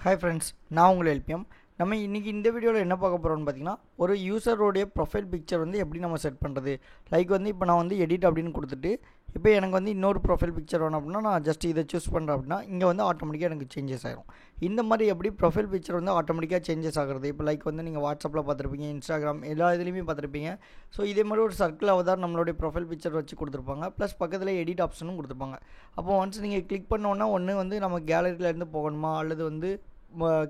Hi friends, நான் உங்களை LPM. நம்ம இன்றைக்கி இந்த வீடியோவில் என்ன பார்க்க போகிறோம்னு பார்த்தீங்கன்னா, ஒரு யூசரோடைய ப்ரொஃபைல் பிக்சர் வந்து எப்படி நம்ம செட் பண்ணுறது. லைக் வந்து இப்போ நான் வந்து எடிட் அப்படின்னு கொடுத்துட்டு, இப்போ எனக்கு வந்து இன்னொரு ப்ரொஃபைல் பிக்சர் வேணும் அப்படின்னா நான் ஜஸ்ட் இதை சூஸ் பண்ணுறேன் அப்படின்னா இங்கே வந்து ஆட்டோமேட்டிக்காக எனக்கு சேஞ்சஸ் ஆகிடும். இந்த மாதிரி எப்படி ப்ரொஃபைல் பிக்சர் வந்து ஆட்டோமேட்டிக்காக சேஞ்சஸ் ஆகிறது. இப்போ லைக் வந்து நீங்கள் வாட்ஸ்அப்பில் பார்த்துருப்பீங்க, இன்ஸ்டாகிராம் எல்லா இதுலேயுமே பார்த்துருப்பீங்க. ஸோ இதே மாதிரி ஒரு சர்க்கிள் அவதார் நம்மளுடைய ப்ரொஃபைல் பிக்சர் வச்சு கொடுத்துருப்பாங்க. ப்ளஸ் பக்கத்தில் எடிட் ஆப்ஷனும் கொடுத்துருப்பாங்க. அப்போ ஒன்ஸ் நீங்கள் கிளிக் பண்ணோன்னா ஒன்று வந்து நம்ம கேலரியிலேருந்து போகணுமா, அல்லது வந்து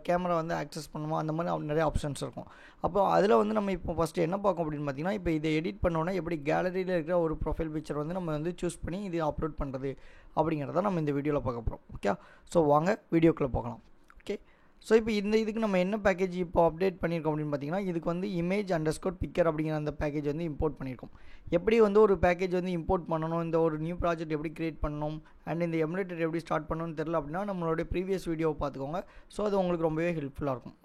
கேமரா வந்து ஆக்சஸ் பண்ணுவோம், அந்த மாதிரி நிறைய ஆப்ஷன்ஸ் இருக்கும். அப்போ அதில் வந்து நம்ம இப்போ ஃபஸ்ட்டு என்ன பார்க்கும் அப்படின்னு பார்த்தீங்கன்னா, இப்போ இதை எடிட் பண்ணோன்னா எப்படி கேலரியில் இருக்கிற ஒரு ப்ரொஃபைல் பிக்சர் வந்து நம்ம வந்து சூஸ் பண்ணி இது அப்லோட் பண்ணுறது அப்படிங்கிறத நம்ம இந்த வீடியோவில் பார்க்க போகிறோம். ஓகே, ஸோ வாங்க வீடியோக்குள்ளே போகலாம். ஓகே, ஸோ இப்போ இதுக்கு நம்ம என்ன பேக்கேஜ் இப்போ அப்டேட் பண்ணியிருக்கோம் அப்படின்னு பார்த்தீங்கன்னா, இதுக்கு வந்து image_picker அப்படிங்கிற அந்த பேக்கேஜ் வந்து இம்போர்ட் பண்ணியிருக்கோம். எப்படி வந்து ஒரு பேக்கேஜ் வந்து இம்போர்ட் பண்ணணும், இந்த ஒரு நியூ ப்ராஜெக்ட் எப்படி கிரியேட் பண்ணணும் அண்ட் இந்த எமுலேட்டர் எப்படி ஸ்டார்ட் பண்ணணும்னு தெரியல அப்படின்னா நம்மளுடைய ப்ரீவியஸ் வீடியோவை பார்த்துக்கோங்க. ஸோ அது உங்களுக்கு ரொம்பவே ஹெல்ப்ஃபுல்லாக இருக்கும்.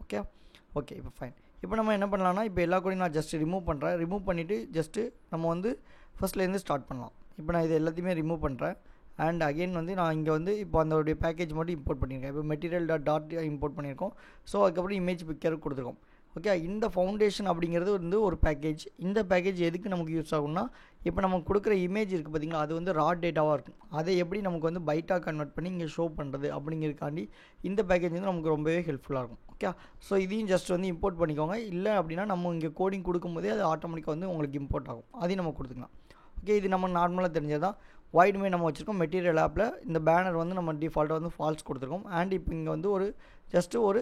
ஓகே இப்போ ஃபைன். இப்போ நம்ம என்ன பண்ணலாம்னா, இப்போ எல்லா கூடயும் நான் ஜஸ்ட் ரிமூவ் பண்ணுறேன். ரிமூவ் பண்ணிவிட்டு ஜஸ்ட்டு நம்ம வந்து ஃபஸ்ட்லேருந்து ஸ்டார்ட் பண்ணலாம். இப்போ நான் இது எல்லாத்தையுமே ரிமூவ் பண்ணுறேன். அண்ட் அகெயின் வந்து நான் இங்கே வந்து இப்போ அதோடைய பேக்கேஜ் மட்டும் இம்போர்ட் பண்ணியிருக்கேன். இப்போ மெட்டீரியல் டாட் இம்போர்ட் பண்ணியிருக்கோம். ஸோ அதுக்கப்புறம் இமேஜ் பிக்சர் கொடுத்துருக்கோம். ஓகே, இந்த ஃபவுண்டேஷன் அப்படிங்கிறது வந்து ஒரு பேக்கேஜ். இந்த பேக்கேஜ் எதுக்கு நமக்கு யூஸ் ஆகும்னா, இப்போ நம்ம கொடுக்குற இமேஜ் இருக்குது பார்த்திங்களா, அது வந்து ரா டேட்டாவாக இருக்கும். அதை எப்படி நமக்கு வந்து பைட்டாக கன்வெர்ட் பண்ணி இங்கே ஷோ பண்ணுறது அப்படிங்கிறதுக்காண்டி இந்த பேக்கேஜ் வந்து நமக்கு ரொம்பவே ஹெல்ப்ஃபுல்லாக இருக்கும். ஓகே, ஸோ இதையும் ஜஸ்ட் வந்து இம்போர்ட் பண்ணிக்கோங்க. இல்லை அப்படின்னா நம்ம இங்கே கோடிங் கொடுக்கும்போதே அது ஆட்டோமேட்டிக்காக வந்து உங்களுக்கு இம்போர்ட் ஆகும். அதையும் நம்ம கொடுத்துக்கலாம். ஓகே, இது நம்ம நார்மலாக தெரிஞ்சதான். வைடுமே நம்ம வச்சுருக்கோம். மெட்டீரியல் ஆப்பில் இந்த பேனர் வந்து நம்ம டிஃபால்ட்டாக வந்து ஃபால்ஸ் கொடுத்துருக்கோம். அண்ட் இப்போ இங்கே வந்து ஒரு ஜஸ்ட்டு ஒரு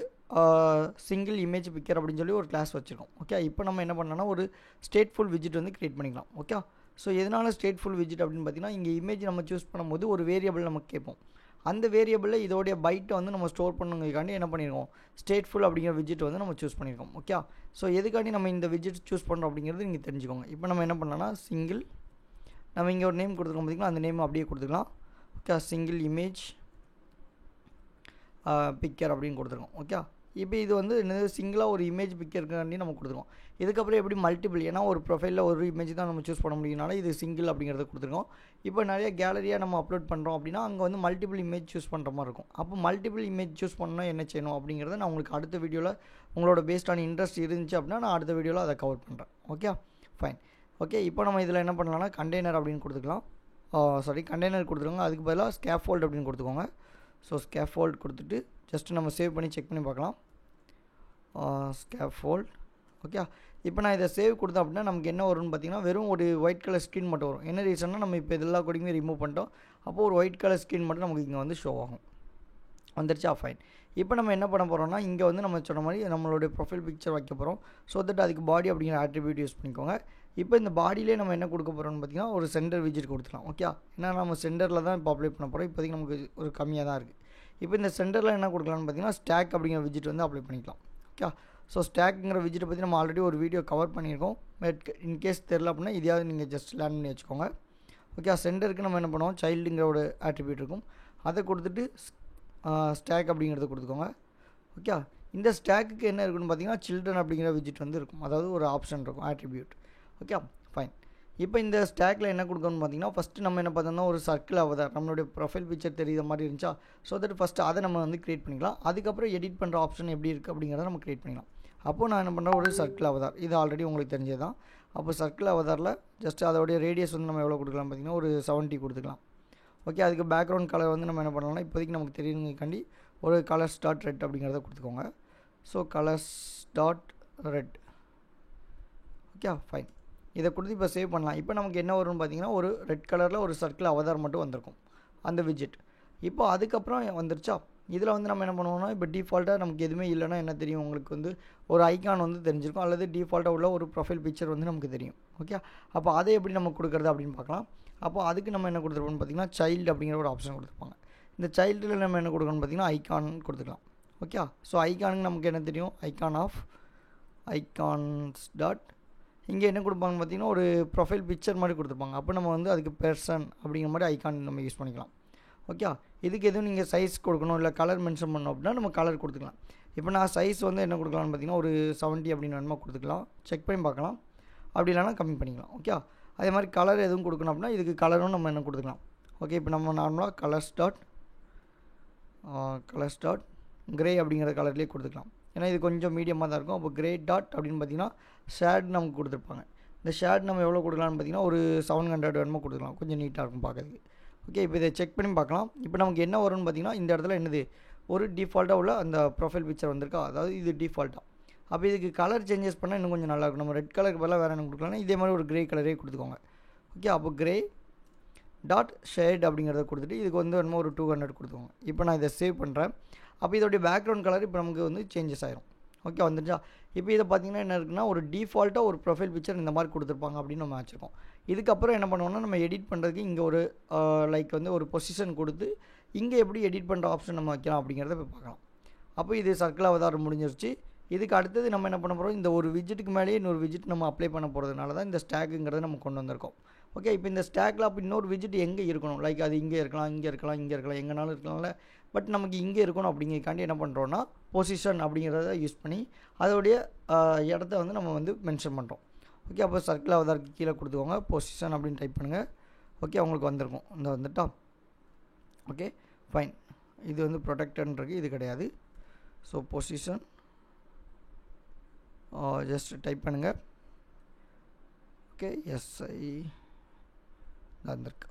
சிங்கிள் இமேஜ் பிக்கர் அப்படின்னு சொல்லி ஒரு கிளாஸ் வச்சுருக்கோம். ஓகே, இப்போ நம்ம என்ன பண்ணோன்னா ஒரு ஸ்டேட்ஃபுல் விஜிட் வந்து க்ரியேட் பண்ணிக்கலாம். ஓகே, ஸோ எதனால் ஸ்டேட்ஃபுல் விஜிட் அப்படின்னு பார்த்தீங்கன்னா, இங்கே இமேஜ் நம்ம சூஸ் பண்ணும்போது ஒரு வேரியபிள் நமக்கு கேட்போம். அந்த வேரியபிளில் இதோடைய பைட்டை வந்து நம்ம ஸ்டோர் பண்ணுங்கிறதுக்காண்டி என்ன பண்ணியிருக்கோம், ஸ்டேட்ஃபுல் அப்படிங்கிற விஜிட் வந்து நம்ம சூஸ் பண்ணியிருக்கோம். ஓகே, ஸோ எதுக்காண்டி நம்ம இந்த விஜிட் சூஸ் பண்ணுறோம் அப்படிங்கிறது நீங்கள் தெரிஞ்சுக்கோங்க. இப்போ நம்ம என்ன பண்ணலாம்னா, சிங்கிள் நம்ம இங்கே ஒரு நேம் கொடுத்துருக்கோம் பார்த்திங்களா, அந்த நேம் அப்படியே கொடுத்துக்கலாம். ஓகே, சிங்கிள் இமேஜ் பிக்சர் அப்படின்னு கொடுத்துருக்கோம். ஓகே, இப்போ இது வந்து என்னது சிங்கிளாக ஒரு இமேஜ் பிக்சருக்காண்டி நம்ம கொடுத்துருக்கோம். இதுக்கப்புறம் எப்படி மல்டிபிள், ஏன்னா ஒரு ப்ரொஃபைலில் ஒரு இமேஜ் தான் நம்ம சூஸ் பண்ண முடியும்னால இது சிங்கிள் அப்படிங்கிறத கொடுத்துருக்கோம். இப்போ நிறைய கேலரியாக நம்ம அப்லோட் பண்ணுறோம் அப்படின்னா அங்கே வந்து மல்டிபிள் இமேஜ் சூஸ் பண்ணுற மாதிரி இருக்கும். அப்போ மல்டிபிள் இமேஜ் சூஸ் பண்ணால் என்ன செய்யணும் அப்படிங்கிறத நான் உங்களுக்கு அடுத்த வீடியோவில் உங்களோட பேஸ்டான இன்ட்ரெஸ்ட் இருந்துச்சு அப்படின்னா நான் அடுத்த வீடியோவில் அதை கவர் பண்ணுறேன். Okay fine. ஓகே, இப்போ நம்ம இதில் என்ன பண்ணலாம்னா கண்டெய்னர் அப்படின்னு கொடுத்துக்கலாம். கண்டெய்னர் கொடுத்துருங்க. அதுக்கு பதிலாக ஸ்கேஃபோல்ட் அப்படின்னு கொடுத்துக்கோங்க. ஸோ ஸ்கேஃபோல்ட் கொடுத்துட்டு ஜஸ்ட்டு நம்ம சேவ் பண்ணி செக் பண்ணி பார்க்கலாம். ஸ்கேஃபோல்ட். ஓகே, இப்போ நான் இதை சேவ் கொடுத்தேன் அப்படின்னா நமக்கு என்ன வரும்னு பார்த்தீங்கன்னா வெறும் ஒரு ஒயிட் கலர் ஸ்க்ரீன் மட்டும் வரும். என்ன ரீசன்னா, நம்ம இப்போ எல்லா கோடிங்குமே ரிமூவ் பண்ணிட்டோம். அப்போது ஒரு ஒயிட் கலர் ஸ்க்ரீன் மட்டும் நமக்கு இங்கே வந்து ஷோ ஆகும். வந்துருச்சா? ஃபைன். இப்போ நம்ம என்ன பண்ண போகிறோம்னா, இங்கே வந்து நம்ம சொன்ன மாதிரி நம்மளுடைய ப்ரொஃபைல் பிக்சர் வைக்க போகிறோம். ஸோ தட் அதுக்கு பாடி அப்படிங்கிற ஆட்ரிபியூட் யூஸ் பண்ணிக்கோங்க. இப்போ இந்த பாடியிலே நம்ம என்ன கொடுக்க போகிறோம்னு பார்த்தீங்கன்னா ஒரு சென்டர் விஜிட் கொடுத்துக்கலாம். ஓகே, ஏன்னா நம்ம சென்டரில் தான் இப்போ அப்ளை பண்ண போகிறோம். இப்போதைக்கு நமக்கு ஒரு கம்மியாக தான் இருக்குது. இப்போ இந்த சென்டரில் என்ன கொடுக்கலாம்னு பார்த்தீங்கன்னா ஸ்டாக் அப்படிங்கிற விஜிட் வந்து அப்ளை பண்ணிக்கலாம். ஓகே, ஸோ ஸ்டாக்குங்கிற விஜிட்டை பற்றி நம்ம ஆல்ரெடி ஒரு வீடியோ கவர் பண்ணியிருக்கோம். பட் இன்கேஸ் தெரில அப்படின்னா இதையாவது நீங்கள் ஜஸ்ட் லேர்ன் பண்ணி வச்சுக்கோங்க. ஓகே, சென்டருக்கு நம்ம என்ன பண்ணுவோம், சைல்டுங்கிற ஒரு ஆட்ரிபியூட் இருக்கும். அதை கொடுத்துட்டு ஸ்டாக் அப்படிங்கிறத கொடுத்துக்கோங்க. ஓகே, இந்த ஸ்டாக்குக்கு என்ன இருக்குன்னு பார்த்தீங்கன்னா சில்ட்ரன் அப்படிங்கிற விஜிட் வந்து இருக்கும். அதாவது ஒரு ஆப்ஷன் இருக்கும், ஆட்ரிபியூட். Okay fine. இப்போ இந்த ஸ்டாக்கில் என்ன கொடுக்கணும்னு பார்த்தீங்கன்னா, ஃபஸ்ட்டு நம்ம என்ன பார்த்தோம்னா ஒரு சர்க்கிள் அவதார் நம்மளுடைய ப்ரொஃபைல் பிக்சர் தெரியுற மாதிரி இருந்துச்சா. ஸோ தட் ஃபஸ்ட்டு அதை நம்ம வந்து க்ரியேட் பண்ணிக்கலாம். அதுக்கப்புறம் எடிட் பண்ணுற ஆப்ஷன் எப்படி இருக்குது அப்படிங்கிறத நம்ம க்ரியேட் பண்ணிக்கலாம். அப்போது நான் என்ன பண்ணுறேன், ஒரு சர்க்கிள் அவதார், இது ஆல்ரெடி உங்களுக்கு தெரிஞ்சது தான். அப்போ சர்க்கிள் அவதாரில் ஜஸ்ட் அதோடைய ரேடியஸ் வந்து நம்ம எவ்வளோ கொடுக்கலாம் பார்த்தீங்கன்னா ஒரு 70 கொடுத்துக்கலாம். ஓகே, அதுக்கு பேக்ரவுண்ட் கலர் வந்து நம்ம என்ன பண்ணலாம்னா இப்போதைக்கு நமக்கு தெரியுங்காண்டி ஒரு கலர்ஸ் டாட் ரெட் அப்படிங்கிறத கொடுத்துக்கோங்க. So colours dot red. Okay fine. இதை கொடுத்து இப்போ சேவ் பண்ணலாம். இப்போ நமக்கு என்ன வரும்னு பார்த்தீங்கன்னா ஒரு ரெட் கலரில் ஒரு சர்க்கிள் அவதார் மட்டும் வந்திருக்கும் அந்த விஜிட். இப்போ அதுக்கப்புறம் வந்துருச்சா. இதில் வந்து நம்ம என்ன பண்ணுவோம்னா, இப்போ டிஃபால்ட்டாக நமக்கு எதுவுமே இல்லைன்னா என்ன தெரியும், உங்களுக்கு வந்து ஒரு ஐக்கான் வந்து தெரிஞ்சிருக்கும், அல்லது டிஃபால்ட்டாக உள்ள ஒரு ப்ரொஃபைல் பிக்சர் வந்து நமக்கு தெரியும். ஓகே, அப்போ அதை எப்படி நம்ம கொடுக்குறது அப்படின்னு பார்க்கலாம். அப்போ அதுக்கு நம்ம என்ன கொடுத்துருப்போம்னு பார்த்தீங்கன்னா சைல்டு அப்படிங்கிற ஒரு ஆப்ஷன் கொடுத்துருப்பாங்க. இந்த சைல்டில் நம்ம என்ன கொடுக்கணும்னு பார்த்தீங்கன்னா ஐக்கான் கொடுத்துக்கலாம். ஓகே, ஸோ ஐக்கானுக்கு நமக்கு என்ன தெரியும், ஐக்கான் ஆஃப் ஐக்கான்ஸ் டாட் இங்கே என்ன கொடுப்பாங்கன்னு பார்த்தீங்கன்னா ஒரு ப்ரொஃபைல் பிக்சர் மாதிரி கொடுத்துருப்பாங்க. அப்போ நம்ம வந்து அதுக்கு பெர்சன் அப்படிங்கிற மாதிரி ஐக்கான் நம்ம யூஸ் பண்ணிக்கலாம். ஓகே, இதுக்கு எதுவும் நீங்கள் சைஸ் கொடுக்கணும் இல்லை கலர் மென்ஷன் பண்ணணும் அப்படின்னா நம்ம கலர் கொடுத்துக்கலாம். இப்போ நான் சைஸ் வந்து என்ன கொடுக்கலாம்னு பார்த்தீங்கன்னா ஒரு 70 அப்படின்னு வேணுமா கொடுத்துக்கலாம். செக் பண்ணி பார்க்கலாம். அப்படி இல்லைனா கம்மி பண்ணிக்கலாம். ஓகே, அதே மாதிரி கலர் எதுவும் கொடுக்கணும் அப்படின்னா இதுக்கு கலரும் நம்ம என்ன கொடுத்துக்கலாம். ஓகே, இப்போ நம்ம நார்மலாக கலர்ஸ் டாட் கிரே அப்படிங்கிற கலர்லேயே கொடுத்துக்கலாம். ஏன்னா இது கொஞ்சம் மீடியமாக தான் இருக்கும். அப்போ கிரே டாட் அப்படின்னு பார்த்தீங்கன்னா ஷேட் நமக்கு கொடுத்துருப்பாங்க. இந்த ஷேட் நம்ம எவ்வளோ கொடுக்கலாம்னு பார்த்தீங்கன்னா ஒரு 700 வேணுமோ கொடுத்துக்கலாம். கொஞ்சம் நீட்டாக இருக்கும் பார்க்கறதுக்கு. ஓகே, இப்போ இதை செக் பண்ணி பார்க்கலாம். இப்போ நமக்கு என்ன வரும்னு பார்த்தீங்கன்னா இந்த இடத்துல என்னது ஒரு டிஃபால்ட்டாக உள்ள அந்த ப்ரொஃபைல் பிக்சர் வந்திருக்கா, அதாவது இது டிஃபால்ட்டாக. அப்போ இதுக்கு கலர் சேஞ்சஸ் பண்ணால் இன்னும் கொஞ்சம் நல்லாயிருக்கும். நம்ம ரெட் கலருக்கு பதிலாக வேறு என்ன கொடுக்கலாம்னா இதே மாதிரி ஒரு கிரே கலரே கொடுத்துக்கோங்க. ஓகே, அப்போ கிரே டாட் ஷேட் அப்படிங்கிறத கொடுத்துட்டு இதுக்கு வந்து என்னமோ ஒரு 200 கொடுத்துக்கோங்க. இப்போ நான் இதை சேவ் பண்ணுறேன். அப்போ இதோடைய பேக்ரவுண்ட் கலர் இப்போ நமக்கு வந்து சேஞ்சஸ் ஆயிரும். ஓகே, வந்துருச்சா? இப்போ இதை பார்த்தீங்கன்னா என்ன இருக்குன்னா ஒரு டிஃபால்ட்டாக ஒரு ப்ரொஃபைல் பிக்சர் இந்த மாதிரி கொடுத்துருப்பாங்க அப்படின்னு நம்ம வச்சுருக்கோம். இதுக்கப்புறம் என்ன பண்ணுவோம்னா நம்ம எடிட் பண்ணுறதுக்கு இங்கே ஒரு லைக் வந்து ஒரு பொசிஷன் கொடுத்து இங்கே எப்படி எடிட் பண்ணுற ஆப்ஷன் நம்ம வைக்கலாம் அப்படிங்கிறத போய் பார்க்கலாம். அப்போ இது சர்க்கிள் அவதாரம் முடிஞ்சிருச்சு. இதுக்கு அடுத்தது நம்ம என்ன பண்ண போகிறோம், இந்த ஒரு விஜிட்டுக்கு மேலேயே இன்னொரு விஜிட் நம்ம அப்ளை பண்ண போகிறதுனால தான் இந்த ஸ்டாக்குங்கிறத நம்ம கொண்டு வந்திருக்கோம். ஓகே, இப்போ இந்த ஸ்டாக்கில் அப்போ இன்னொரு விஜிட் எங்கே இருக்கணும், லைக் அது இங்கே இருக்கலாம், இங்கே இருக்கலாம், இங்கே இருக்கலாம், எங்கேனாலும் இருக்கலாம்ல. பட் நமக்கு இங்கே இருக்கணும் அப்படிங்கிறக்காண்டி என்ன பண்ணுறோன்னா பொசிஷன் அப்படிங்கிறத யூஸ் பண்ணி அதோடைய இடத்த வந்து நம்ம வந்து மென்ஷன் பண்ணுறோம். ஓகே, அப்போ சர்க்கிள் அவதாருக்கு கீழே கொடுத்துக்கோங்க, பொசிஷன் அப்படின்னு டைப் பண்ணுங்கள். ஓகே, அவங்களுக்கு வந்திருக்கும். இந்த வந்துட்டா? Okay, fine. இது வந்து ப்ரொடெக்டன்றது இது கிடையாது. ஸோ பொசிஷன் ஜஸ்ட் டைப் பண்ணுங்கள். ஓகே, எஸ்ஐ வந்திருக்கு.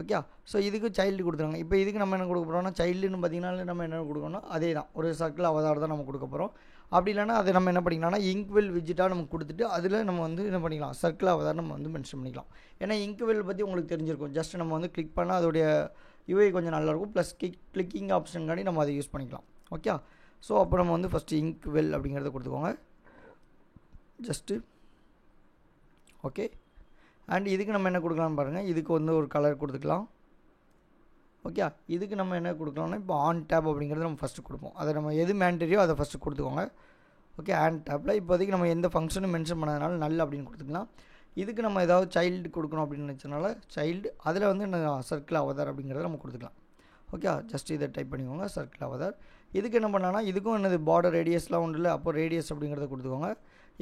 ஓகே, ஸோ இதுக்கு சைல்டு கொடுத்துருங்க. இப்போ இதுக்கு நம்ம என்ன கொடுக்க போகிறோம்னா சைல்டுன்னு பார்த்தீங்கன்னா நம்ம என்ன கொடுக்கணும்னா அதே தான் ஒரு சர்க்கிள் அவதாரம் தான் நம்ம கொடுக்க போகிறோம். அப்படி இல்லைனா அதை நம்ம என்ன பண்ணிக்கலாம்னா இங்க்வெல் விஜிட்டாக நம்ம கொடுத்துட்டு அதில் நம்ம வந்து என்ன பண்ணிக்கலாம், சர்க்கிள் அவதாரம் நம்ம வந்து மென்ஷன் பண்ணிக்கலாம். ஏன்னா இங்க்வெல் பற்றி உங்களுக்கு தெரிஞ்சிருக்கும். ஜஸ்ட் நம்ம வந்து கிளிக் பண்ணால் அதோடைய யூஐ கொஞ்சம் நல்லாயிருக்கும். ப்ளஸ் கிளிக்கிங் ஆப்ஷனுக்காண்டி நம்ம அதை யூஸ் பண்ணிக்கலாம். ஓகே, ஸோ அப்போ நம்ம வந்து ஃபஸ்ட்டு இங்க்வெல் அப்படிங்கிறத கொடுத்துக்கோங்க ஜஸ்ட்டு. ஓகே, அண்ட் இதுக்கு நம்ம என்ன கொடுக்கலாம்னு பாருங்கள். இதுக்கு வந்து ஒரு கலர் கொடுத்துக்கலாம். ஓகே, இதுக்கு நம்ம என்ன கொடுக்கலாம்னா இப்போ ஆன் டேப் அப்படிங்கிறது நம்ம ஃபஸ்ட்டு கொடுப்போம். அதை நம்ம எது மேண்டரியோ அதை ஃபஸ்ட்டு கொடுத்துக்கோங்க. ஓகே, ஆன் டேப்பில் இப்போதைக்கு நம்ம எந்த ஃபங்க்ஷனும் மென்ஷன் பண்ணதுனால நல்ல அப்படின்னு கொடுத்துக்கலாம். இதுக்கு நம்ம ஏதாவது சைல்டு கொடுக்கணும் அப்படின்னு நினச்சனால சைல்டு, அதில் வந்து சர்க்கிள் அவதார் அப்படிங்கிறத நம்ம கொடுத்துக்கலாம். ஓகே, ஜஸ்ட் இதை டைப் பண்ணிக்கோங்க, சர்க்கிள் அவதார். இதுக்கு என்ன பண்ணலாம்னா இதுக்கும் என்னது பார்டர் ரேடியஸ்லாம் ஒன்றும் இல்லை. அப்போ ரேடியஸ் அப்படிங்கிறத கொடுத்துக்கோங்க.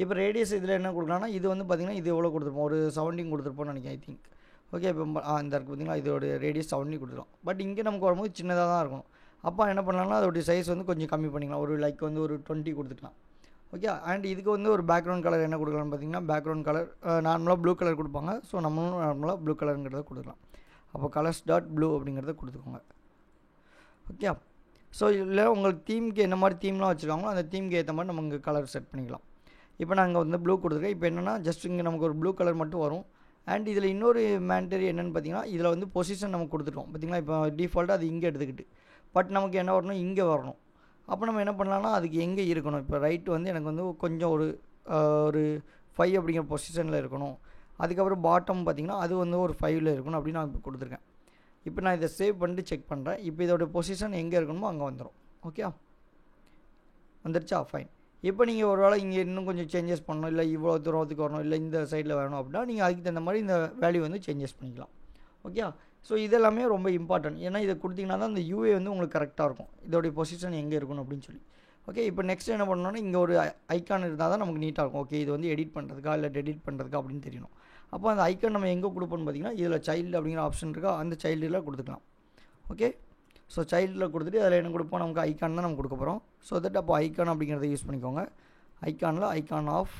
இப்போ ரேடியஸ் இதில் என்ன கொடுக்கலாம்னா இது வந்து பார்த்திங்கன்னா இது எவ்வளோ கொடுத்துருப்போம், ஒரு 17 கொடுத்துருப்போம்னு நினைக்கிறேன் ஐ திங்க். ஓகே, இப்போ இந்த இருக்குது பார்த்திங்களா, இதோட ரேடியஸ் 17 கொடுத்துருவோம். பட் இங்கே நமக்கு வரும்போது சின்னதாக தான் இருக்கணும். அப்போ என்ன பண்ணலாம்னா அதோடைய சைஸ் வந்து கொஞ்சம் கம்மி பண்ணிக்கலாம். ஒரு லைக் வந்து ஒரு 20 கொடுத்துக்கலாம். ஓகே, அண்ட் இதுக்கு வந்து ஒரு பேக்ரவுண்ட் கலர் என்ன கொடுக்கலாம்னு பார்த்திங்கன்னா பேக்ரவுண்ட் கலர் நார்மலாக ப்ளூ கலர் கொடுப்பாங்க. ஸோ நம்மளும் நார்மலாக ப்ளூ கலருங்கிறத கொடுக்கலாம். அப்போ கலர்ஸ் டாட் ப்ளூ அப்படிங்கிறத கொடுத்துக்கோங்க. ஓகே, ஸோ இல்லை உங்களுக்கு தீமுக்கு என்ன மாதிரி தீம்லாம் வச்சுருக்காங்களோ அந்த தீமுக்கு ஏற்ற மாதிரி நம்ம இங்கே கலர் செட் பண்ணிக்கலாம். இப்போ நான் இங்கே வந்து ப்ளூ கொடுத்துருக்கேன். இப்போ என்னென்னா ஜஸ்ட் இங்கே நமக்கு ஒரு ப்ளூ கலர் மட்டும் வரும். அண்ட் இதில் இன்னொரு மேண்டரி என்னென்னு பார்த்தீங்கன்னா இதில் வந்து பொசிஷன் நம்ம கொடுத்துட்டோம் பார்த்திங்களா. இப்போ டிஃபால்ட்டாக அது இங்கே எடுத்துக்கிட்டு பட் நமக்கு என்ன வரணும், இங்கே வரணும். அப்போ நம்ம என்ன பண்ணலாம்னா அதுக்கு எங்கே இருக்கணும், இப்போ ரைட் வந்து எனக்கு வந்து கொஞ்சம் ஒரு 5 அப்படிங்கிற பொசிஷனில் இருக்கணும். அதுக்கப்புறம் பாட்டம் பார்த்திங்கன்னா அது வந்து ஒரு 5ல் இருக்கணும் அப்படின்னு நான் இப்போ கொடுத்துருக்கேன். இப்போ நான் இதை சேவ் பண்ணிட்டு செக் பண்ணுறேன். இப்போ இதோட பொசிஷன் எங்கே இருக்கணுமோ அங்கே வந்துடும். ஓகே, வந்துடுச்சா? ஃபைன். இப்போ நீங்கள் ஒரு வேளை இங்கே இன்னும் கொஞ்சம் சேஞ்சஸ் பண்ணணும், இல்லை இவ்வளோ தூரத்துக்கு வரணும், இல்லை இந்த சைடில் வரணும் அப்படின்னா நீங்கள் அதுக்கு தகுந்த மாதிரி இந்த வேல்யூ வந்து சேஞ்சஸ் பண்ணிக்கலாம். ஓகே, ஸோ இதெல்லாமே ரொம்ப இம்பார்ட்டன்ட். ஏன்னா இதை கொடுத்தீங்கன்னா தான் அந்த யூஏ வந்து உங்களுக்கு கரெக்டாக இருக்கும், இதோடைய பொசிஷன் எங்கே இருக்கணும் அப்படின்னு சொல்லி. ஓகே, இப்போ நெக்ஸ்ட் என்ன பண்ணணும்னா இங்கே ஒரு ஐக்கான் இருந்தால் தான் நமக்கு நீட்டாக இருக்கும். ஓகே, இது வந்து எடிட் பண்ணுறதுக்கா இல்லை டெலிட் பண்ணுறதுக்கா அப்படின்னு தெரியணும். அப்போ அந்த ஐக்கான் நம்ம எங்கே கொடுப்போம்னு பார்த்தீங்கன்னா இதில் சைல்டு அப்படிங்கிற ஆப்ஷன் இருக்கா, அந்த சைல்டில் கொடுத்துக்கலாம். ஓகே, ஸோ சைல்டில் கொடுத்துட்டு அதில் என்ன கொடுப்போம், நமக்கு ஐக்கான் தான் நம்ம கொடுக்க போகிறோம். ஸோ தட் அப்போ ஐக்கான் அப்படிங்கிறத யூஸ் பண்ணிக்கோங்க. ஐக்கானில் ஐக்கான் ஆஃப்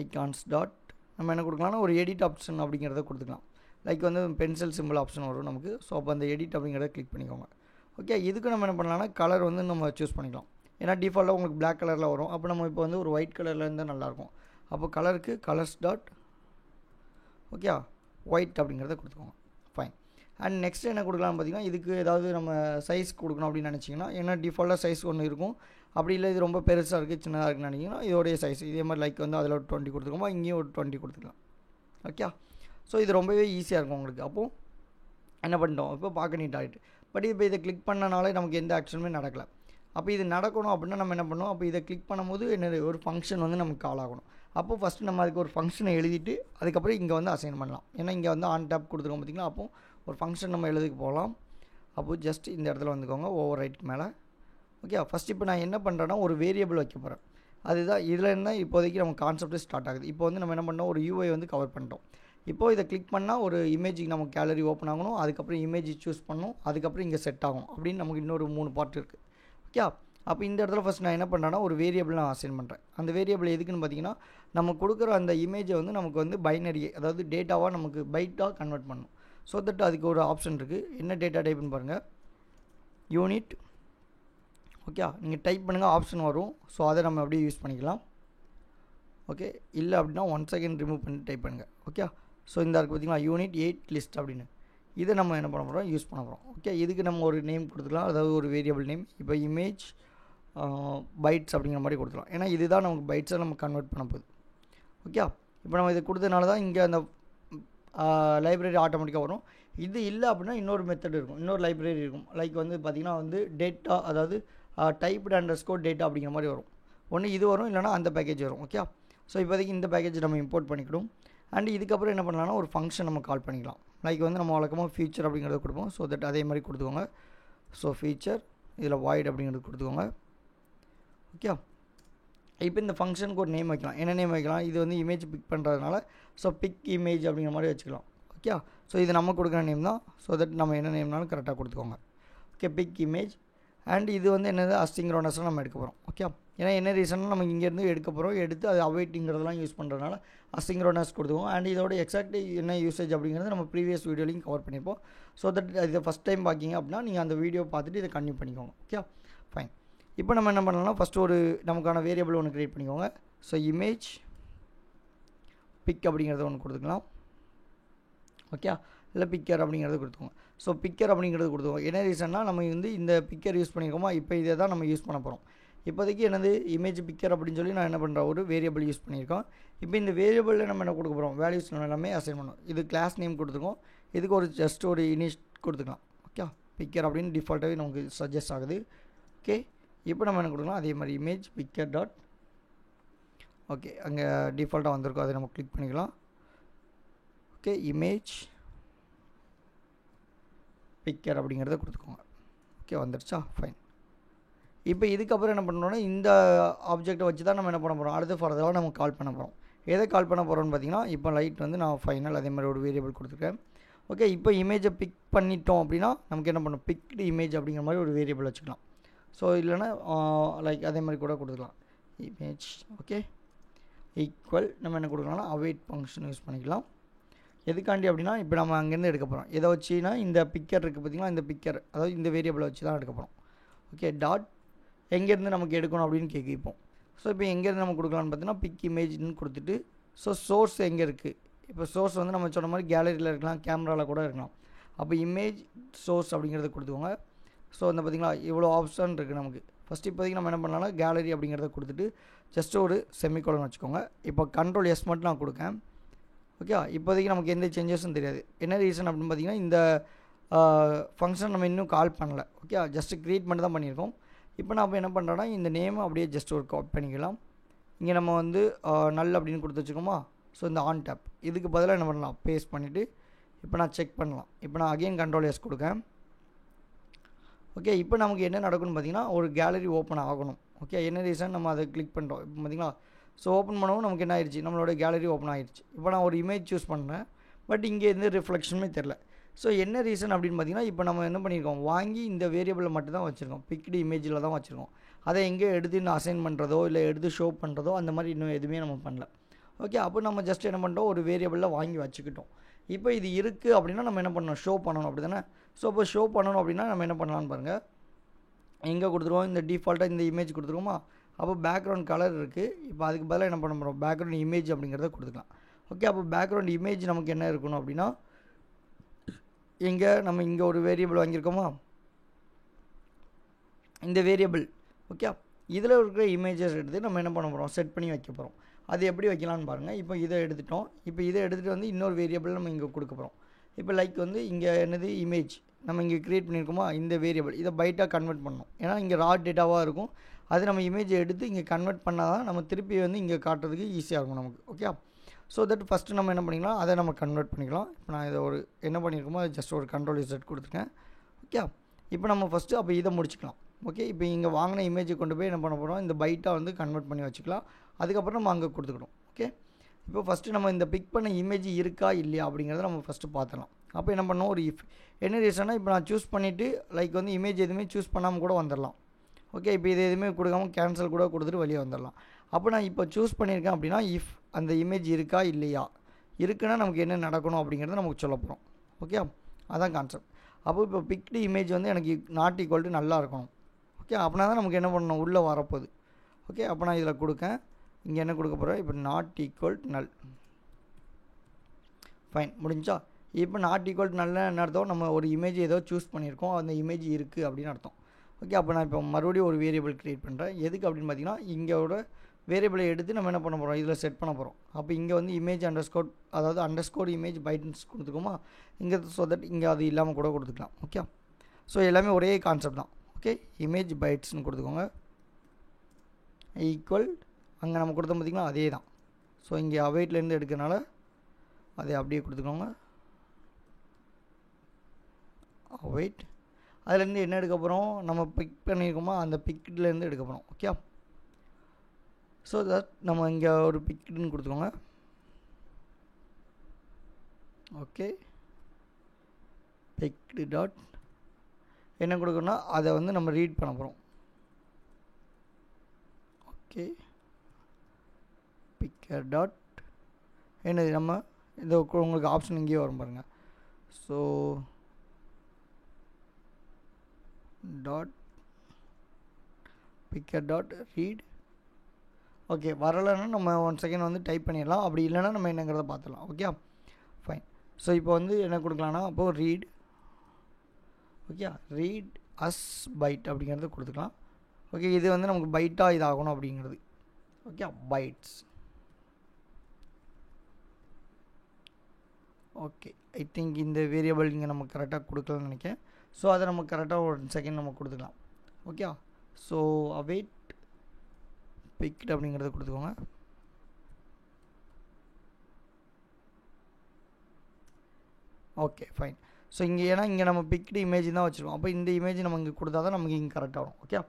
ஐக்கான்ஸ் டாட் நம்ம என்ன கொடுக்கலாம்னா ஒரு எடிட் ஆப்ஷன் அப்படிங்கிறத கொடுத்துக்கலாம். லைக் வந்து பென்சில் சிம்பிள் ஆப்ஷன் வரும் நமக்கு. ஸோ அப்போ அந்த எடிட் அப்படிங்கிறத கிளிக் பண்ணிக்கோங்க. ஓகே, இதுக்கு நம்ம என்ன பண்ணலாம்னா கலர் வந்து நம்ம சூஸ் பண்ணிக்கலாம். ஏன்னா டிஃபால்ட்டாக உங்களுக்கு பிளாக் கலரில் வரும். அப்போ நம்ம இப்போ வந்து ஒரு ஒயிட் கலரில் இருந்தால் நல்லாயிருக்கும். அப்போ கலருக்கு கலர்ஸ் டாட் ஓகே ஒயிட் அப்படிங்கிறத கொடுத்துக்கோங்க. ஃபைன். அண்ட் நெக்ஸ்ட் என்ன கொடுக்கலாம்னு பார்த்தீங்கன்னா இதுக்கு ஏதாவது நம்ம சைஸ் கொடுக்கணும் அப்படின்னு நினச்சிங்கன்னா, ஏன்னா டிஃபால்ட்டாக சைஸ் ஒன்று இருக்கும். அப்படி இல்லை இது ரொம்ப பெருசாக இருக்குது சின்னதாக இருக்குன்னு நினச்சிங்கன்னா இதோடைய சைஸ் இதே மாதிரி லைக் வந்து அதில் ஒரு 20 கொடுத்துக்கோமா, இங்கேயும் ஒரு 20 கொடுத்துக்கலாம். ஓகே, ஸோ இது ரொம்பவே ஈஸியாக இருக்கும் உங்களுக்கு. அப்போது என்ன பண்ணிட்டோம், இப்போ பார்க்க நீட் ஆகிட்டு. பட் இப்போ இதை கிளிக் பண்ணனாலே நமக்கு எந்த ஆக்ஷனுமே நடக்கலை. அப்போ இது நடக்கணும் அப்படின்னா நம்ம என்ன பண்ணோம், அப்போ இதை கிளிக் பண்ணும்போது என்ன ஒரு ஃபங்க்ஷன் வந்து நமக்கு கால் ஆகணும். அப்போ ஃபஸ்ட்டு நம்ம அதுக்கு ஒரு ஃபங்க்ஷனை எழுதிட்டு அதுக்கப்புறம் இங்கே வந்து அசைன் பண்ணலாம். ஏன்னா இங்கே வந்து ஆன் டேப் கொடுத்துருக்கோம் பார்த்திங்களா. அப்போ ஒரு ஃபங்க்ஷன் நம்ம எழுதிக்கு போகலாம். அப்போது ஜஸ்ட் இந்த இடத்துல வந்துக்கோங்க ஓவர் ரைட்டுக்கு மேலே. ஓகே, ஃபஸ்ட் இப்போ நான் என்ன பண்ணுறேன்னா ஒரு வேரியபிள் வைக்க போகிறேன். அதுதான் இதில் இருந்தால் இப்போதைக்கு நம்ம கான்செப்ட் ஸ்டார்ட் ஆகுது. இப்போ வந்து நம்ம என்ன பண்ணோம், ஒரு யூஐ வந்து கவர் பண்ணிட்டோம். இப்போது இதை கிளிக் பண்ணால் ஒரு இமேஜுக்கு நமக்கு கேலரி ஓப்பன் ஆகணும், அதுக்கப்புறம் இமேஜ் சூஸ் பண்ணணும், அதுக்கப்புறம் இங்கே செட் ஆகும் அப்படின்னு நமக்கு இன்னொரு 3 பார்ட் இருக்குது. ஓகே, அப்போ இந்த இடத்துல ஃபஸ்ட் நான் என்ன பண்ணுறேன்னா ஒரு வேரியபிள் நான் அசைன் பண்ணுறேன். அந்த வேரியபிள் எதுக்குன்னு பார்த்தீங்கன்னா நம்ம கொடுக்குற அந்த இமேஜை வந்து நமக்கு வந்து பைனரி, அதாவது டேட்டாவாக நமக்கு பைட்டாக கன்வெர்ட் பண்ணணும். ஸோ தட் அதுக்கு ஒரு ஆப்ஷன் இருக்குது. என்ன டேட்டா டைப்னு பாருங்கள், யூனிட். ஓகே, நீங்கள் டைப் பண்ணுங்கள், ஆப்ஷன் வரும். ஸோ அதை நம்ம அப்படியே யூஸ் பண்ணிக்கலாம். ஓகே, இல்லை அப்படின்னா 1 செகண்ட் ரிமூவ் பண்ணி டைப் பண்ணுங்கள். ஓகே, ஸோ இந்த இருக்குது பார்த்தீங்களா யூனிட் 8 லிஸ்ட் அப்படின்னு. இதை நம்ம என்ன பண்ண போகிறோம், யூஸ் பண்ண போகிறோம். ஓகே, இதுக்கு நம்ம ஒரு நேம் கொடுத்துக்கலாம், அதாவது ஒரு வேரியபிள் நேம். இப்போ இமேஜ் பைட்ஸ் அப்படிங்கிற மாதிரி கொடுத்துக்கலாம். ஏன்னா இதுதான் நமக்கு பைட்ஸை நம்ம கன்வெர்ட் பண்ண போகுது. ஓகே, இப்போ நம்ம இதை கொடுத்ததுனால தான் இங்கே அந்த லைப்ரரி ஆட்டோமேட்டிக்காக வரும். இது இல்லை அப்படின்னா இன்னொரு மெத்தட் இருக்கும், இன்னொரு லைப்ரரி இருக்கும். லைக் வந்து பார்த்திங்கன்னா வந்து டேட்டா, அதாவது டைப்டு அண்டர்ஸ்கோர் டேட்டா அப்படிங்கிற மாதிரி வரும். ஒன்று இது வரும், இல்லைனா அந்த பேக்கேஜ் வரும். ஓகே, ஸோ இப்போதைக்கு இந்த பேக்கேஜ் நம்ம இம்போர்ட் பண்ணிக்கிடும். அண்ட் இதுக்கப்புறம் என்ன பண்ணலாம்னா ஒரு ஃபங்க்ஷன் நம்ம கால் பண்ணிக்கலாம். லைக் வந்து நம்ம வழக்கமாக ஃபீச்சர் அப்படிங்கிறத கொடுப்போம். ஸோ தட் அதே மாதிரி கொடுத்துக்கோங்க. ஸோ ஃபீச்சர் இதில் வாய்ட் அப்படிங்கிறது கொடுத்துக்கோங்க. ஓகே, இப்போ இந்த ஃபங்க்ஷனுக்கு ஒரு நேம் வைக்கலாம். என்ன நேம் வைக்கலாம், இது வந்து இமேஜ் பிக் பண்ணுறதுனால ஸோ பிக் இமேஜ் அப்படிங்கிற மாதிரி வச்சுக்கலாம். ஓகே, ஸோ இது நம்ம கொடுக்குற நேம் தான். ஸோ தட் நம்ம என்ன நேம்னாலும் கரெக்டாக கொடுத்துக்கோங்க. Okay, big image. அண்ட் இது வந்து என்னது அசிங்க்ரோனஸாக நம்ம எடுக்க போகிறோம். ஓகே, ஏன்னா என்ன ரீசன்னா நம்ம இங்கேருந்து எடுக்க போகிறோம், எடுத்து அது அவைட்டிங்கிறதெல்லாம் யூஸ் பண்ணுறதுனால அசிங்க்ரோனஸ் கொடுத்துவோம். அண்ட் இதோட எக்ஸாக்ட் என்ன யூசேஜ் அப்படிங்கிறது நம்ம ப்ரீவியஸ் வீடியோலையும் கவர் பண்ணியிருப்போம். ஸோ தட் இதை ஃபஸ்ட் டைம் பார்க்கிங்க அப்படின்னா நீங்கள் அந்த வீடியோ பார்த்துட்டு இதை கன்டினியூ பண்ணிக்கோங்க. Okay, fine. இப்போ நம்ம என்ன பண்ணலாம்னா ஃபஸ்ட்டு ஒரு நமக்கான வேரியபிள் ஒன்று க்ரியேட் பண்ணிக்கோங்க. ஸோ இமேஜ் பிக் அப்படிங்கிறத ஒன்று கொடுத்துக்கலாம். ஓகே, இல்லை பிக்கர் அப்படிங்கிறது கொடுத்துக்கோங்க. ஸோ பிக்கர் அப்படிங்கிறது கொடுத்துக்கோங்க. என்ன ரீசன்னா நம்ம வந்து இந்த பிக்கர் யூஸ் பண்ணியிருக்கோமா, இப்போ இதை தான் நம்ம யூஸ் பண்ண போகிறோம். இப்போதைக்கு என்னது இமேஜ் பிக்கர் அப்படின்னு சொல்லி நான் என்ன பண்ணுறேன், ஒரு வேரியபிள் யூஸ் பண்ணியிருக்கோம். இப்போ இந்த வேரியபிளில் நம்ம என்ன கொடுக்க போகிறோம், வேல்யூஸ் எல்லாமே அசைன் பண்ணணும். இது கிளாஸ் நேம் கொடுத்துருக்கோம், இதுக்கு ஒரு ஜஸ்ட் ஒரு இனிஷ் கொடுத்துக்கலாம். ஓகே, பிக்கர் அப்படின்னு டிஃபால்ட்டாகவே நமக்கு சஜஸ்ட் ஆகுது. ஓகே, இப்போ நம்ம என்ன கொடுக்கலாம், அதே மாதிரி இமேஜ் பிக்கர் டாட். ஓகே, அங்கே டிஃபால்ட்டாக வந்திருக்கோம், அதை நம்ம கிளிக் பண்ணிக்கலாம். ஓகே, இமேஜ் பிக்கர் அப்படிங்கிறத கொடுத்துக்கோங்க. ஓகே, வந்துடுச்சா, ஃபைன். இப்போ இதுக்கப்புறம் என்ன பண்ணுறோன்னா இந்த ஆப்ஜெக்டை வச்சு தான் நம்ம என்ன பண்ண போகிறோம், அடுத்து ஃபர்தராக நம்ம கால் பண்ண போகிறோம். எதை கால் பண்ண போகிறோம்னு பார்த்தீங்கன்னா இப்போ லைட் வந்து நான் ஃபைனல் அதே மாதிரி ஒரு வேரியபிள் கொடுத்துருக்கேன். ஓகே, இப்போ இமேஜை பிக் பண்ணிட்டோம் அப்படின்னா நமக்கு என்ன பண்ணணும், பிக்டு இமேஜ் அப்படிங்கிற மாதிரி ஒரு வேரியபிள் வச்சுக்கலாம். ஸோ இல்லைன்னா லைக் அதே மாதிரி கூட கொடுத்துக்கலாம். இமேஜ் ஓகே ஈக்குவல் நம்ம என்ன கொடுக்கலாம்னா அவைட் ஃபங்க்ஷன் யூஸ் பண்ணிக்கலாம். எதுக்காண்டி அப்படின்னா இப்போ நம்ம அங்கேருந்து எடுக்க போகிறோம். எதை வச்சுன்னா இந்த பிக்கர் இருக்குது பார்த்திங்களா, இந்த பிக்கர் அதாவது இந்த வேரியபிளை வச்சு தான் எடுக்க போகிறோம். ஓகே, டாட் எங்கேருந்து நமக்கு எடுக்கணும் அப்படின்னு கேட்கும். ஸோ இப்போ எங்கேருந்து நம்ம கொடுக்கலான்னு பார்த்தீங்கன்னா பிக் இமேஜ்னு கொடுத்துட்டு ஸோ சோர்ஸ் எங்கே இருக்குது, இப்போ சோர்ஸ் வந்து நம்ம சொன்ன மாதிரி கேலரியில் இருக்கலாம், கேமராவில் கூட இருக்கலாம். அப்போ இமேஜ் சோர்ஸ் அப்படிங்கிறத கொடுத்துக்கோங்க. ஸோ இந்த பார்த்திங்களா இவ்வளோ ஆப்ஷன் இருக்குது நமக்கு. ஃபஸ்ட்டு இப்போதைக்கு நம்ம என்ன பண்ணலாம்னா கேலரி அப்படிங்கிறத கொடுத்துட்டு ஜஸ்ட் ஒரு செமிகோலன் வச்சுக்கோங்க. இப்போ கண்ட்ரோல் எஸ் மட்டும் நான் கொடுக்கேன். ஓகே, இப்போதைக்கு நமக்கு எந்த சேஞ்சஸும் தெரியாது. என்ன ரீசன் அப்படின்னு பார்த்தீங்கன்னா இந்த ஃபங்க்ஷன் நம்ம இன்னும் கால் பண்ணல. ஓகே, ஜஸ்ட் க்ரியேட் பண்ணி தான் பண்ணியிருக்கோம். இப்போ நான் என்ன பண்ணுறேன்னா இந்த நேமை அப்படியே ஜஸ்ட் ஒரு காப்பி பண்ணிக்கலாம். இங்கே நம்ம வந்து நல் அப்படின்னு கொடுத்து வச்சுக்கோமா. ஸோ இந்த ஆன் டேப் இதுக்கு பதிலாக என்ன பண்ணலாம், பேஸ்ட் பண்ணிவிட்டு இப்போ நான் செக் பண்ணலாம். இப்போ நான் அகெயின் கண்ட்ரோல் எஸ் கொடுக்கேன். ஓகே, இப்போ நமக்கு என்ன நடக்கும்னு பார்த்தீங்கன்னா ஒரு கேலரி ஓப்பன் ஆகணும். ஓகே, என்ன ரீசன் நம்ம அதை கிளிக் பண்ணுறோம் இப்போ பார்த்தீங்களா. ஸோ ஓப்பன் பண்ணவும் நமக்கு என்ன ஆயிடுச்சு, நம்மளோட கேலரி ஓப்பன் ஆகிடுச்சு. இப்போ நான் ஒரு இமேஜ் சூஸ் பண்ணுறேன், பட் இங்கே எந்த ரிஃப்ளெக்ஷனுமே தெரில. ஸோ என்ன ரீசன் அப்படின்னு பார்த்தீங்கன்னா இப்போ நம்ம என்ன பண்ணியிருக்கோம், வாங்கி இந்த வேரியபிளை மட்டும் தான் வச்சுருக்கோம், பிக்டு இமேஜில் தான் வச்சுருக்கோம். அதை எங்கே எடுத்து இன்னும் அசைன் பண்ணுறதோ இல்லை எடுத்து ஷோ பண்ணுறதோ அந்த மாதிரி இன்னும் எதுவுமே நம்ம பண்ணல. ஓகே, அப்போ நம்ம ஜஸ்ட் என்ன பண்ணுறோம், ஒரு வேரியபிளில் வாங்கி வச்சுக்கிட்டோம். இப்போ இது இருக்குது அப்படின்னா நம்ம என்ன பண்ணணும், ஷோ பண்ணணும் அப்படி தானே. ஸோ இப்போ ஷோ பண்ணணும் அப்படின்னா நம்ம என்ன பண்ணலான்னு பாருங்கள். எங்கே கொடுத்துருவோம், இந்த டிஃபால்ட்டாக இந்த இமேஜ் கொடுத்துருவோமா. அப்போ பேக்ரவுண்ட் கலர் இருக்குது. இப்போ அதுக்கு பதிலாக என்ன பண்ண போகிறோம், பேக்ரவுண்ட் இமேஜ் அப்படிங்கிறத கொடுத்துக்கலாம். ஓகே, அப்போ பேக்ரவுண்ட் இமேஜ் நமக்கு என்ன இருக்கணும் அப்படின்னா எங்கே நம்ம இங்கே ஒரு வேரியபிள் வாங்கியிருக்கோமா, இந்த வேரியபிள். ஓகே, இதில் இருக்கிற இமேஜஸ் எடுத்து நம்ம என்ன பண்ண போகிறோம், செட் பண்ணி வைக்க போகிறோம். அது எப்படி வைக்கலான்னு பாருங்கள். இப்போ இதை எடுத்துட்டோம். இப்போ இதை எடுத்துகிட்டு வந்து இன்னொரு வேரியபிள் நம்ம இங்கே கொடுக்க போகிறோம். இப்போ லைக் வந்து இங்கே என்னது இமேஜ் நம்ம இங்கே க்ரியேட் பண்ணியிருக்கோமா, இந்த வேரியபிள் இதை பைட்டாக கன்வெர்ட் பண்ணணும். ஏன்னா இங்கே ரா டேட்டாவாக இருக்கும். அது நம்ம இமேஜை எடுத்து இங்கே கன்வெர்ட் பண்ணால் தான் நம்ம திருப்பி வந்து இங்கே காட்டுறதுக்கு ஈஸியாக இருக்கும் நமக்கு. ஓகே, ஸோ தட் ஃபஸ்ட்டு நம்ம என்ன பண்ணிக்கலாம், அதை நம்ம கன்வெர்ட் பண்ணிக்கலாம். இப்போ நான் இதை ஒரு என்ன பண்ணியிருக்கோமோ அது ஜஸ்ட் ஒரு கண்ட்ரோல் இசட் கொடுத்துருக்கேன். ஓகே, இப்போ நம்ம ஃபஸ்ட்டு அப்போ இதை முடிச்சுக்கலாம். ஓகே, இப்போ இங்கே வாங்கின இமேஜை கொண்டு போய் என்ன பண்ண போகிறோம், இந்த பைட்டாக வந்து கன்வெர்ட் பண்ணி வச்சுக்கலாம். அதுக்கப்புறம் நம்ம அங்கே கொடுத்துக்கணும். ஓகே, இப்போ ஃபஸ்ட்டு நம்ம இந்த பிக் பண்ண இமேஜ் இருக்கா இல்லையா அப்படிங்கிறத நம்ம ஃபஸ்ட்டு பார்த்துலாம். அப்போ என்ன பண்ணோம், ஒரு இஃப் என்ன ரீசன்னா இப்போ நான் சூஸ் பண்ணிவிட்டு லைக் வந்து இமேஜ் எதுவுமே சூஸ் பண்ணாமல் கூட வந்துடலாம். ஓகே, இப்போ இது எதுவுமே கொடுக்காம கேன்சல் கூட கொடுத்துட்டு வெளியே வந்துடலாம். அப்போ நான் இப்போ சூஸ் பண்ணியிருக்கேன் அப்படின்னா இஃப் அந்த இமேஜ் இருக்கா இல்லையா, இருக்குன்னா நமக்கு என்ன நடக்கணும் அப்படிங்கிறத நமக்கு சொல்ல போகிறோம். ஓகே, அதான் கான்செப்ட். அப்போ இப்போ பிக்டு இமேஜ் வந்து எனக்கு நாட் ஈக்குவல் டு நல்லா இருக்கணும். ஓகே, அப்படின்னா தான் நமக்கு என்ன பண்ணணும், உள்ளே வரப்போகுது. ஓகே, அப்போ நான் இதில் கொடுக்கேன், இங்கே என்ன கொடுக்க போகிறேன், இப்போ நாட் ஈக்குவல் டு நல். ஃபைன், முடிஞ்சா. இப்போ நாட் ஈக்குவல் டு நல்ல என்ன அர்த்தம், நம்ம ஒரு இமேஜ் ஏதோ சூஸ் பண்ணியிருக்கோம், அந்த இமேஜ் இருக்குது அப்படின்னு அர்த்தம். ஓகே, அப்போ நான் இப்போ மறுபடியும் ஒரு வேரியபிள் க்ரியேட் பண்ணுறேன். எதுக்கு அப்படின்னு பார்த்தீங்கன்னா இங்கேயோட வேரியபிளை எடுத்து நம்ம என்ன பண்ண போகிறோம், இதில் செட் பண்ண போகிறோம். அப்போ இங்கே வந்து இமேஜ் அண்டர்ஸ்கோர், அதாவது அண்டர்ஸ்கோர் இமேஜ் பைட்ஸ் கொடுத்துக்கோமா இங்கே, ஸோ தட் இங்கே அது இல்லாமல் கூட கொடுத்துக்கலாம். ஓகே, ஸோ எல்லாமே ஒரே கான்செப்ட் தான். ஓகே, இமேஜ் பைட்ஸ்னு கொடுத்துக்கோங்க, ஈக்குவல் அங்கே நம்ம கொடுத்தோம் பார்த்திங்கன்னா அதே தான். ஸோ இங்கே அவைட்லேருந்து எடுக்கிறனால அதை அப்படியே கொடுத்துக்கோங்க, அவைட். அதுலேருந்து என்ன எடுக்க போகிறோம், நம்ம பிக் பண்ணியிருக்கோமா அந்த பிக்லேருந்து எடுக்க போகிறோம். ஓகே, ஸோ தட் நம்ம இங்கே ஒரு பிக்டுன்னு கொடுத்துக்கோங்க. ஓகே, பிக்டு டாட் என்ன கொடுக்கணும்னா அதை வந்து நம்ம ரீட் பண்ண போகிறோம். ஓகே, பிக்கர் டாட் என்னது, நம்ம இந்த உங்களுக்கு ஆப்ஷன் இங்கேயே வரும் பாருங்கள். So dot bigger dot read. Okay, வரலைன்னா நம்ம 1 செகண்ட் வந்து டைப் பண்ணிடலாம், அப்படி இல்லைன்னா நம்ம என்னங்கிறத பார்த்துலாம். Okay, fine. ஸோ இப்போ வந்து என்ன கொடுக்கலான்னா அப்போது read. Okay, read as byte அப்படிங்கிறது கொடுத்துக்கலாம். ஓகே, இது வந்து நமக்கு பைட்டாக இதாகணும் அப்படிங்கிறது. Okay, bytes. Okay, I think இந்த வேரியபிள் இங்கே நம்ம கரெக்டாக கொடுக்கலன்னு நினைக்கிறேன். ஸோ அதை நம்ம கரெக்டாக 1 செகண்ட் நம்ம கொடுத்துக்கலாம். ஓகே, ஸோ அவைட் பிக்ட் அப்படிங்கிறத கொடுத்துக்கோங்க. Okay, fine. ஸோ இங்கே ஏன்னா இங்கே நம்ம பிக்டு இமேஜ் தான் வச்சுருக்கோம், அப்போ இந்த இமேஜ் நம்ம இங்கே கொடுத்தா தான் நமக்கு இங்கே கரெக்டாக வரும். ஓகே,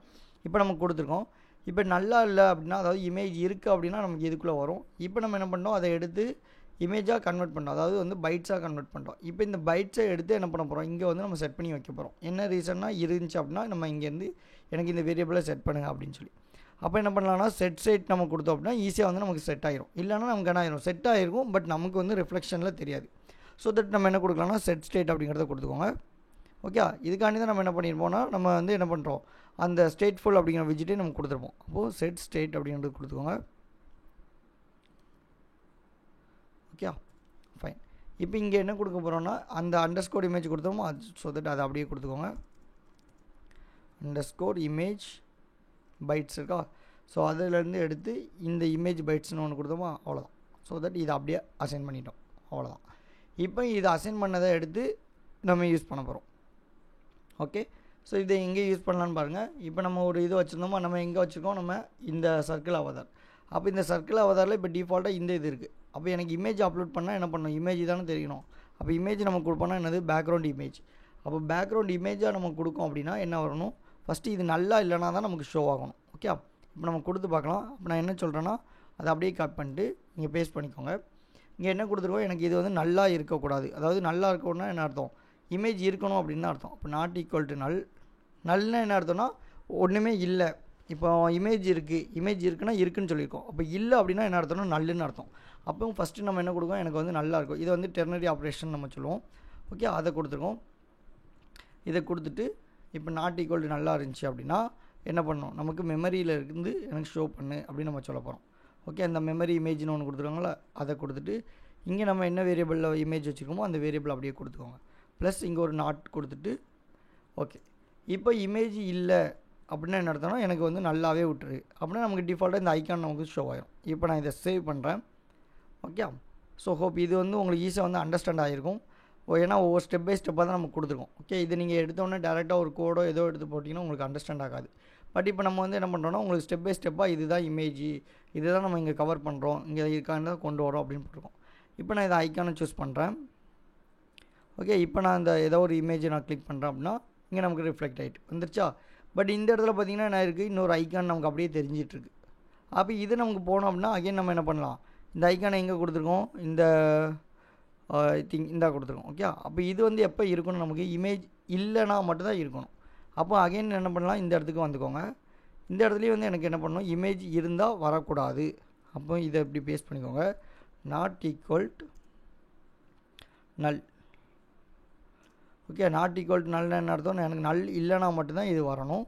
இப்போ நம்ம கொடுத்துருக்கோம். இப்போ நல்லா இல்லை அப்படின்னா, அதாவது இமேஜ் இருக்குது அப்படின்னா நமக்கு இதுக்குள்ளே வரும். இப்போ நம்ம என்ன பண்ணோம், அதை எடுத்து இமேஜாக கன்வெர்ட் பண்ணுறோம், அதாவது வந்து பைட்ஸாக கன்வெர்ட் பண்ணுறோம். இப்போ இந்த பைட்ஸை எடுத்து என்ன பண்ண போகிறோம், இங்கே வந்து நம்ம செட் பண்ணி வைக்க போகிறோம். என்ன ரீசன்னா இருந்துச்சு அப்படின்னா நம்ம இங்கேருந்து எனக்கு இந்த வேரியபிளை செட் பண்ணுங்க அப்படின்னு சொல்லி. அப்போ என்ன பண்ணலாம்னா செட் நம்ம கொடுத்தோம் அப்படின்னா ஈஸியாக வந்து நமக்கு செட் ஆகிரும். இல்லைனா நமக்கு என்ன ஆயிரும், செட் ஆகிருக்கும் பட் நமக்கு வந்து ரிஃப்ளெக்ஷனில் தெரியாது. ஸோ தட் நம்ம என்ன கொடுக்கலாம்னா செட் ஸ்டேட் அப்படிங்கிறத கொடுத்துக்கோங்க. ஓகே, இதுக்காண்டி தான் நம்ம என்ன பண்ணியிருப்போம்னா நம்ம வந்து என்ன பண்ணுறோம், அந்த ஸ்டேட்ஃபுல் அப்படிங்கிற விஜிட்டே நம்ம கொடுத்துருப்போம். அப்போது செட் ஸ்டேட் அப்படிங்கிறது கொடுத்துக்கோங்க. Okay, fine. இப்போ இங்கே என்ன கொடுக்க போகிறோம்னா அந்த அண்டர்ஸ்கோர் இமேஜ் கொடுத்தோமோ அது, ஸோ தட் அதை அப்படியே கொடுத்துக்கோங்க. அண்டர்ஸ்கோர் இமேஜ் பைட்ஸ் இருக்கா, ஸோ அதிலேருந்து எடுத்து இந்த இமேஜ் பைட்ஸ்னு ஒன்று கொடுத்தோமா, அவ்வளோதான். ஸோ தட் இதை அப்படியே அசைன் பண்ணிட்டோம், அவ்வளோதான். இப்போ இதை அசைன் பண்ணதை எடுத்து நம்ம யூஸ் பண்ண போகிறோம். ஓகே, ஸோ இதை எங்கே யூஸ் பண்ணலான்னு பாருங்கள். இப்போ நம்ம ஒரு இது வச்சுருந்தோமா, நம்ம எங்கே வச்சுருக்கோம், நம்ம இந்த சர்க்கிள் அவதார். அப்போ இந்த சர்க்கிள் அவதாரில் இப்போ டிஃபால்ட்டாக இந்த இது இருக்குது. அப்போ எனக்கு இமேஜ் அப்லோட் பண்ணால் என்ன பண்ணணும், இமேஜ் தானே தெரியணும். அப்போ இமேஜ் நம்ம கொடுப்போம்னா என்னது, பேக்ரவுண்ட் இமேஜ். அப்போ பேக்ரவுண்ட் இமேஜாக நம்ம கொடுக்கும் அப்படின்னா என்ன வரணும், ஃபஸ்ட்டு இது நல்லா இல்லைனா தான் நமக்கு ஷோ ஆகணும். ஓகே, இப்போ நம்ம கொடுத்து பார்க்கலாம். அப்போ நான் என்ன சொல்கிறேன்னா அதை அப்படியே கட் பண்ணிட்டு இங்கே பேஸ்ட் பண்ணிக்கோங்க. இங்கே என்ன கொடுத்துருக்கோம், எனக்கு இது வந்து நல்லா இருக்கக்கூடாது, அதாவது நல்லா இருக்கணும்னா என்ன அர்த்தம், இமேஜ் இருக்கணும் அப்படின்னு தான் அர்த்தம். இப்போ நாட் ஈக்குவல் டு நல். நல்னா என்ன அர்த்தம்னா ஒன்றுமே இல்லை. இப்போ இமேஜ் இருக்குன்னா இருக்குன்னு சொல்லியிருக்கோம். அப்போ இல்லை அப்படின்னா என்ன அர்த்தம்னா நல்லுன்னு அர்த்தம். அப்போ ஃபஸ்ட்டு நம்ம என்ன கொடுக்கோம், எனக்கு வந்து நல்லா இருக்கும், இதை வந்து டெர்னரி ஆப்ரேஷன் நம்ம சொல்லுவோம். ஓகே, அதை கொடுத்துருக்கோம். இதை கொடுத்துட்டு இப்போ நாட் ஈக்குவல் டு நல்லா இருந்துச்சு அப்படின்னா என்ன பண்ணணும், நமக்கு மெமரியில் இருந்து எனக்கு ஷோ பண்ணு அப்படின்னு நம்ம சொல்ல போகிறோம். ஓகே, அந்த மெமரி இமேஜ்னு ஒன்று கொடுத்துருக்காங்களா, அதை கொடுத்துட்டு இங்கே நம்ம என்ன வேரியபிளில் இமேஜ் வச்சுருக்கோமோ அந்த வேரியபிள் அப்படியே கொடுத்துக்கோங்க. ப்ளஸ் இங்கே ஒரு நாட் கொடுத்துட்டு ஓகே. இப்போ இமேஜ் இல்லை அப்படின்னா என்ன அர்த்தம்னா எனக்கு வந்து நல்லாவே விட்டுரு அப்படின்னா நமக்கு டிஃபால்ட்டாக இந்த ஐக்கான் நமக்கு ஷோ ஆகிடும். இப்போ நான் இதை சேவ் பண்ணுறேன். ஓகே, ஸோ ஹோப் இது வந்து உங்களுக்கு ஈஸியாக வந்து அண்டர்ஸ்டாண்ட் ஆகிருக்கும். ஏன்னா ஒவ்வொரு ஸ்டெப் பை ஸ்டெப்பாக தான் நம்ம கொடுத்துருக்கோம். ஓகே, இது நீங்கள் எடுத்தோடனே டேரெக்டாக ஒரு கோடோ ஏதோ எடுத்து போட்டிங்கன்னா உங்களுக்கு அண்டர்ஸ்டாண்ட் ஆகாது. பட் இப்போ நம்ம வந்து என்ன பண்ணுறோன்னா உங்களுக்கு ஸ்டெப் பை ஸ்டெப்பாக இதுதான் இமேஜ், இதுதான் நம்ம இங்கே கவர் பண்ணுறோம், இங்கே இதுக்காக கொண்டு வரோம் அப்படின்னு போட்டிருக்கோம். இப்போ நான் இதை ஐக்கானை சூஸ் பண்ணுறேன். ஓகே, இப்போ நான் இந்த ஏதோ ஒரு இமேஜை நான் கிளிக் பண்ணுறேன் அப்படின்னா இங்கே நமக்கு ரிஃப்ளெக்ட் ஆகிட்டு வந்துருச்சா. பட் இந்த இடத்துல பார்த்திங்கன்னா என்ன இருக்குது, இன்னொரு ஐக்கான் நமக்கு அப்படியே தெரிஞ்சிட்ருக்கு. அப்போ இது நமக்கு போனோம் அப்படின்னா அகைன் நம்ம என்ன பண்ணலாம், இந்த ஐக்கானை எங்கே கொடுத்துருக்கோம், இந்த ஐ திங்க் இந்த கொடுத்துருக்கோம். ஓகே, அப்போ இது வந்து எப்போ இருக்கணும், நமக்கு இமேஜ் இல்லைனா மட்டும்தான் இருக்கணும். அப்போ அகைன் என்ன பண்ணலாம், இந்த இடத்துக்கு வந்துக்கோங்க. இந்த இடத்துலையும் வந்து எனக்கு என்ன பண்ணணும், இமேஜ் இருந்தால் வரக்கூடாது. அப்போ இதை இப்படி பேஸ்ட் பண்ணிக்கோங்க. Not equal to null. Okay, not equal to நல்னா என்ன அர்த்தம், எனக்கு நல் இல்லைனா மட்டும்தான் இது வரணும்.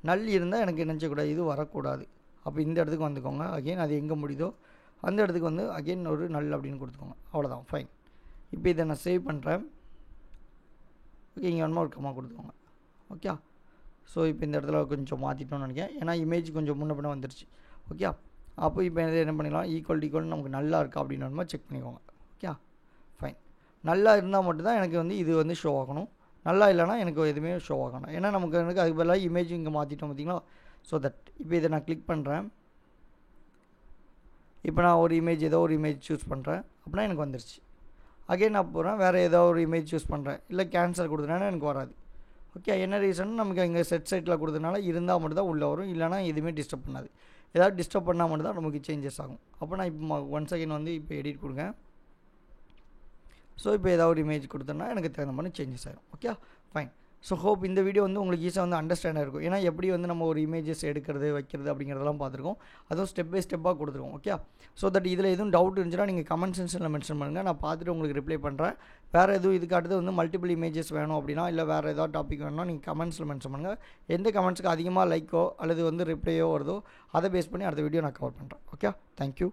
நல் இருந்தால் எனக்கு என்ன செய்யக்கூடாது, இது வரக்கூடாது. அப்போ இந்த இடத்துக்கு வந்துக்கோங்க. அகெயின் அது எங்கே முடியுதோ அந்த இடத்துக்கு வந்து அகெயின் ஒரு நல் அப்படின்னு கொடுத்துக்கோங்க. அவ்வளோதான், ஃபைன். இப்போ இதை நான் சேவ் பண்ணுறேன். ஓகே, இங்கே ஒன்றுமா ஒரு கம்மா கொடுத்துக்கோங்க. ஓகே, ஸோ இப்போ இந்த இடத்துல கொஞ்சம் மாற்றிட்டோம்னு நினைக்கிறேன், ஏன்னா இமேஜ் கொஞ்சம் முன்ன பின்ன வந்துருச்சு. ஓகே, அப்போ இப்போ என்ன பண்ணிடலாம், ஈக்குவல் நமக்கு நல்லா இருக்கா அப்படின்னு செக் பண்ணிக்கோங்க. Okay, fine. நல்லா இருந்தால் மட்டும்தான் எனக்கு வந்து இது வந்து ஷோ ஆகணும். நல்லா இல்லைனா எனக்கு எதுவுமே ஷோ ஆகணும். ஏன்னா நமக்கு அதுக்கு பதிலாக இமேஜ் இங்கே மாற்றிட்டோம் பார்த்தீங்களா. ஸோ தட் இப்போ இதை நான் கிளிக் பண்ணுறேன். இப்போ நான் ஒரு இமேஜ் ஏதோ ஒரு இமேஜ் சூஸ் பண்ணுறேன் அப்படின்னா எனக்கு வந்துருச்சு. அகைன் நான் போகிறேன், வேறு ஏதோ ஒரு இமேஜ் சூஸ் பண்ணுறேன், இல்லை கேன்சல் கொடுத்தனால எனக்கு வராது. ஓகே, என்ன ரீசன், நமக்கு இங்கே செட்டில் கொடுத்தனால இருந்தால் மட்டும் தான் உள்ளே வரும், இல்லைனா எதுவுமே டிஸ்டர்ப் பண்ணாது. ஏதாவது டிஸ்டர்ப் பண்ணால் மட்டும் தான் நமக்கு சேஞ்சஸ் ஆகும். அப்போ நான் இப்போ ஒன் செகண்ட் வந்து இப்போ எடிட் கொடுங்க. ஸோ இப்போ ஏதாவது ஒரு இமேஜ் கொடுத்தோன்னா எனக்கு தகுந்த மாதிரி சேஞ்சஸ் ஆகும். Okay, fine. ஸோ ஹோப் இந்த வீடியோ வந்து உங்களுக்கு ஈஸியாக வந்து அண்டர்ஸ்டாண்டாக இருக்கும். ஏன்னா எப்படி வந்து நம்ம ஒரு இமேஜஸ் எடுக்கிறது வைக்கிறது அப்படிங்கிறதெல்லாம் பார்த்துருக்கோம். அதுவும் ஸ்டெப் பை ஸ்டெப்பாக கொடுத்துருக்கோம். ஓகே, ஸோ தட் இதில் எதுவும் டவுட் இருந்துச்சுன்னா நீங்கள் கமெண்ட் செக்ஷனில் மென்ஷன் பண்ணுங்கள், நான் பார்த்துட்டு உங்களுக்கு ரிப்ளை பண்ணுறேன். வேறு எதுவும் இதுக்கு அடுத்து வந்து மல்டிபிள் இமேஜஸ் வேணும் அப்படின்னா, இல்லை வேறு ஏதாவது டாபிக் வேணும்னா நீங்கள் கமெண்ட்ஸில் மென்ஷன் பண்ணுங்கள். எந்த கமெண்ட்ஸுக்கு அதிகமாக லைக்கோ அல்லது வந்து ரிப்ளையோ வருதோ அதை பேஸ் பண்ணி அடுத்த வீடியோ நான் கவர் பண்ணுறேன். Okay, thank you.